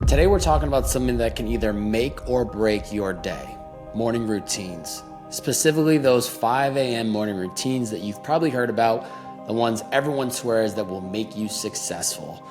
Today we're talking about something that can either make or break your day, morning routines. Specifically those 5 a.m. morning routines that you've probably heard about, the ones everyone swears that will make you successful.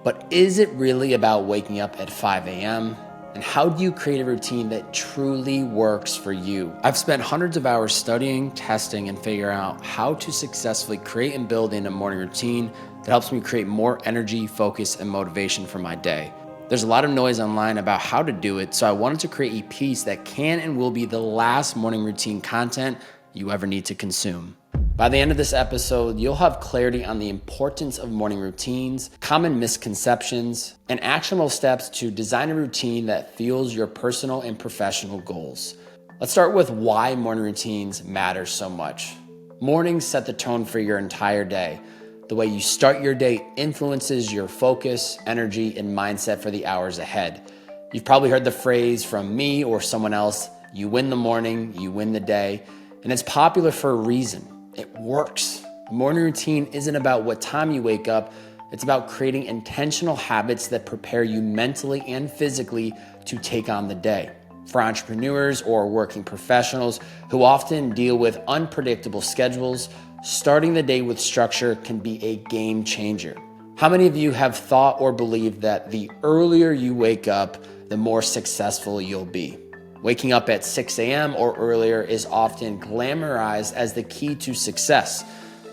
But is it really about waking up at 5 a.m.? And how do you create a routine that truly works for you? I've spent hundreds of hours studying, testing, and figuring out how to successfully create and build in a morning routine that helps me create more energy, focus, and motivation for my day. There's a lot of noise online about how to do it, so I wanted to create a piece that can and will be the last morning routine content you ever need to consume. By the end of this episode, you'll have clarity on the importance of morning routines, common misconceptions, and actionable steps to design a routine that fuels your personal and professional goals. Let's start with why morning routines matter so much. Mornings set the tone for your entire day. The way you start your day influences your focus, energy, and mindset for the hours ahead. You've probably heard the phrase from me or someone else, you win the morning, you win the day, and it's popular for a reason. It works. A morning routine isn't about what time you wake up, it's about creating intentional habits that prepare you mentally and physically to take on the day. For entrepreneurs or working professionals who often deal with unpredictable schedules, starting the day with structure can be a game changer. How many of you have thought or believed that the earlier you wake up, the more successful you'll be? Waking up at 6 a.m. or earlier is often glamorized as the key to success.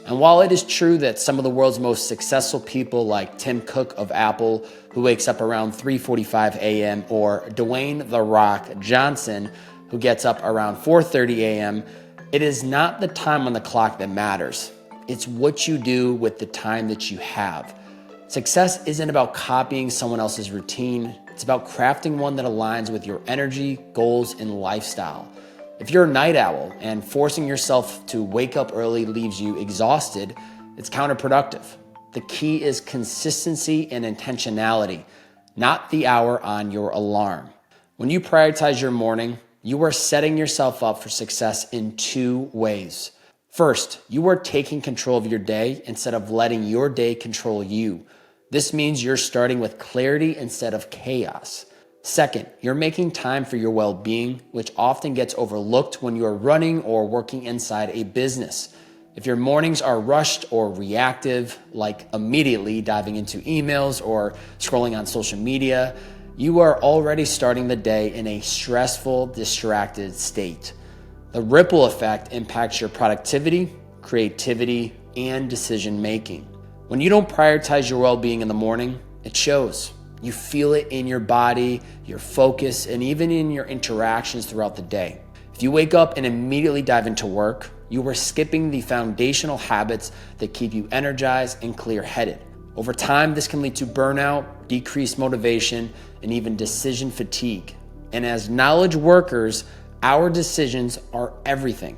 And while it is true that some of the world's most successful people like Tim Cook of Apple, who wakes up around 3:45 a.m., or Dwayne "The Rock" Johnson, who gets up around 4:30 a.m., it is not the time on the clock that matters. It's what you do with the time that you have. Success isn't about copying someone else's routine. It's about crafting one that aligns with your energy, goals, and lifestyle. If you're a night owl and forcing yourself to wake up early leaves you exhausted, it's counterproductive. The key is consistency and intentionality, not the hour on your alarm. When you prioritize your morning, you are setting yourself up for success in two ways. First, you are taking control of your day instead of letting your day control you. This means you're starting with clarity instead of chaos. Second, you're making time for your well-being, which often gets overlooked when you're running or working inside a business. If your mornings are rushed or reactive, like immediately diving into emails or scrolling on social media, you are already starting the day in a stressful, distracted state. The ripple effect impacts your productivity, creativity, and decision-making. When you don't prioritize your well-being in the morning, it shows. You feel it in your body, your focus, and even in your interactions throughout the day. If you wake up and immediately dive into work, you are skipping the foundational habits that keep you energized and clear-headed. Over time, this can lead to burnout, decreased motivation, and even decision fatigue. And as knowledge workers, our decisions are everything.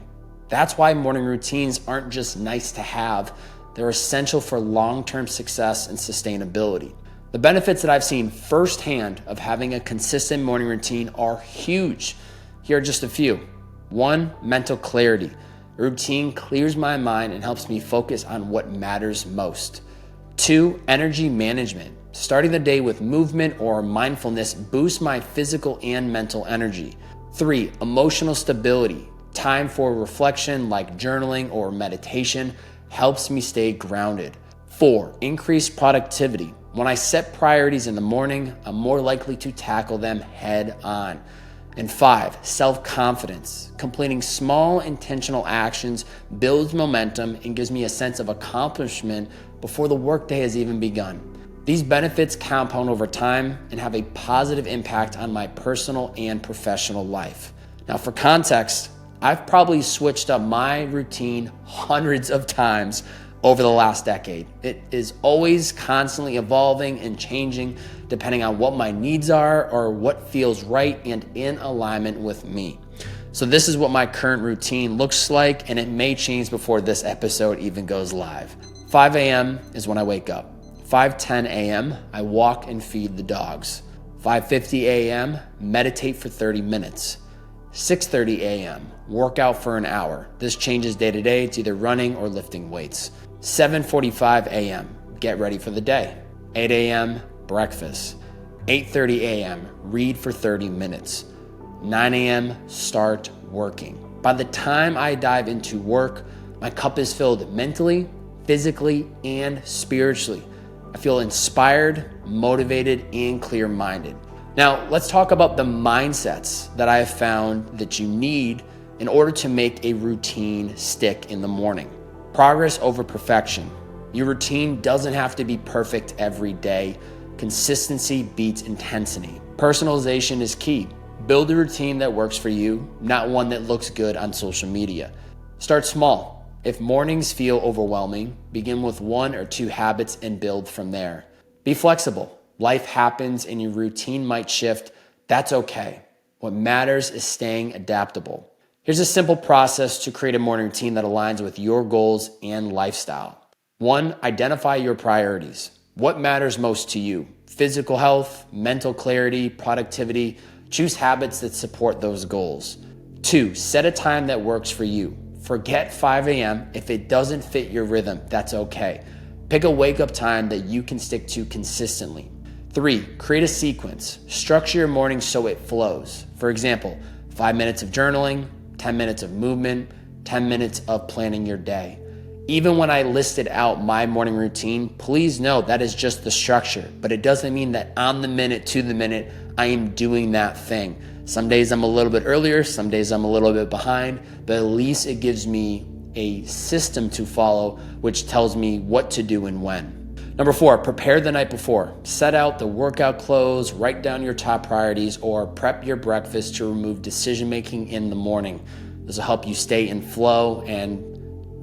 That's why morning routines aren't just nice to have, they're essential for long-term success and sustainability. The benefits that I've seen firsthand of having a consistent morning routine are huge. Here are just a few. 1, mental clarity. A routine clears my mind and helps me focus on what matters most. 2, energy management. Starting the day with movement or mindfulness boosts my physical and mental energy. 3, emotional stability. Time for reflection like journaling or meditation helps me stay grounded. 4, increased productivity. When I set priorities in the morning, I'm more likely to tackle them head on. And 5, self-confidence. Completing small intentional actions builds momentum and gives me a sense of accomplishment before the workday has even begun. These benefits compound over time and have a positive impact on my personal and professional life. Now, for context, I've probably switched up my routine hundreds of times over the last decade. It is always constantly evolving and changing depending on what my needs are or what feels right and in alignment with me. So this is what my current routine looks like, and it may change before this episode even goes live. 5 a.m. is when I wake up. 5:10 a.m., I walk and feed the dogs. 5:50 a.m., meditate for 30 minutes. 6:30 a.m., workout for an hour. This changes day to day. It's either running or lifting weights. 7:45 a.m., get ready for the day. 8 a.m., breakfast. 8:30 a.m., read for 30 minutes. 9 a.m., start working. By the time I dive into work, my cup is filled mentally, physically, and spiritually. I feel inspired, motivated, and clear-minded. Now, let's talk about the mindsets that I have found that you need in order to make a routine stick in the morning. Progress over perfection. Your routine doesn't have to be perfect every day. Consistency beats intensity. Personalization is key. Build a routine that works for you, not one that looks good on social media. Start small. If mornings feel overwhelming, begin with 1 or 2 habits and build from there. Be flexible. Life happens and your routine might shift. That's okay. What matters is staying adaptable. Here's a simple process to create a morning routine that aligns with your goals and lifestyle. 1, identify your priorities. What matters most to you? Physical health, mental clarity, productivity. Choose habits that support those goals. 2, set a time that works for you. Forget 5 a.m. If it doesn't fit your rhythm, that's okay. Pick a wake-up time that you can stick to consistently. 3, create a sequence. Structure your morning so it flows. For example, 5 minutes of journaling, 10 minutes of movement, 10 minutes of planning your day. Even when I listed out my morning routine, please know that is just the structure, but it doesn't mean that on the minute, to the minute, I am doing that thing. Some days I'm a little bit earlier, some days I'm a little bit behind, but at least it gives me a system to follow, which tells me what to do and when. Number 4, prepare the night before. Set out the workout clothes, write down your top priorities, or prep your breakfast to remove decision-making in the morning. This will help you stay in flow and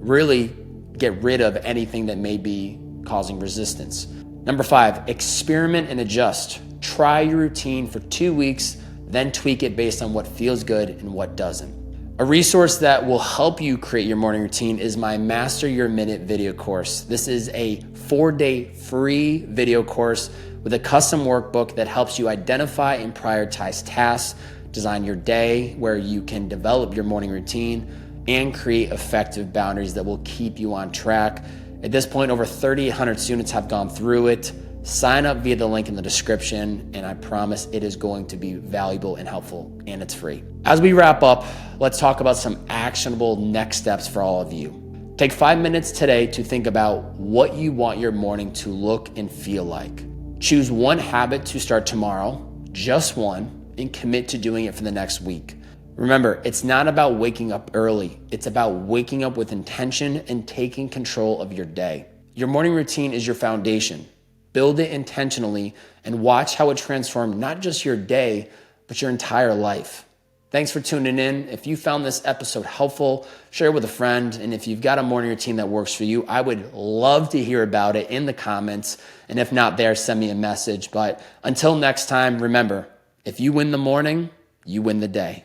really get rid of anything that may be causing resistance. Number 5, experiment and adjust. Try your routine for 2 weeks, then tweak it based on what feels good and what doesn't. A resource that will help you create your morning routine is my Master Your Minute video course. This is a 4-day free video course with a custom workbook that helps you identify and prioritize tasks, design your day where you can develop your morning routine, and create effective boundaries that will keep you on track. At this point, over 3,800 students have gone through it. Sign up via the link in the description, and I promise it is going to be valuable and helpful, and it's free. As we wrap up, let's talk about some actionable next steps for all of you. Take 5 minutes today to think about what you want your morning to look and feel like. Choose one habit to start tomorrow, just one, and commit to doing it for the next week. Remember, it's not about waking up early. It's about waking up with intention and taking control of your day. Your morning routine is your foundation. Build it intentionally and watch how it transforms not just your day, but your entire life. Thanks for tuning in. If you found this episode helpful, share it with a friend. And if you've got a morning routine that works for you, I would love to hear about it in the comments. And if not there, send me a message. But until next time, remember, if you win the morning, you win the day.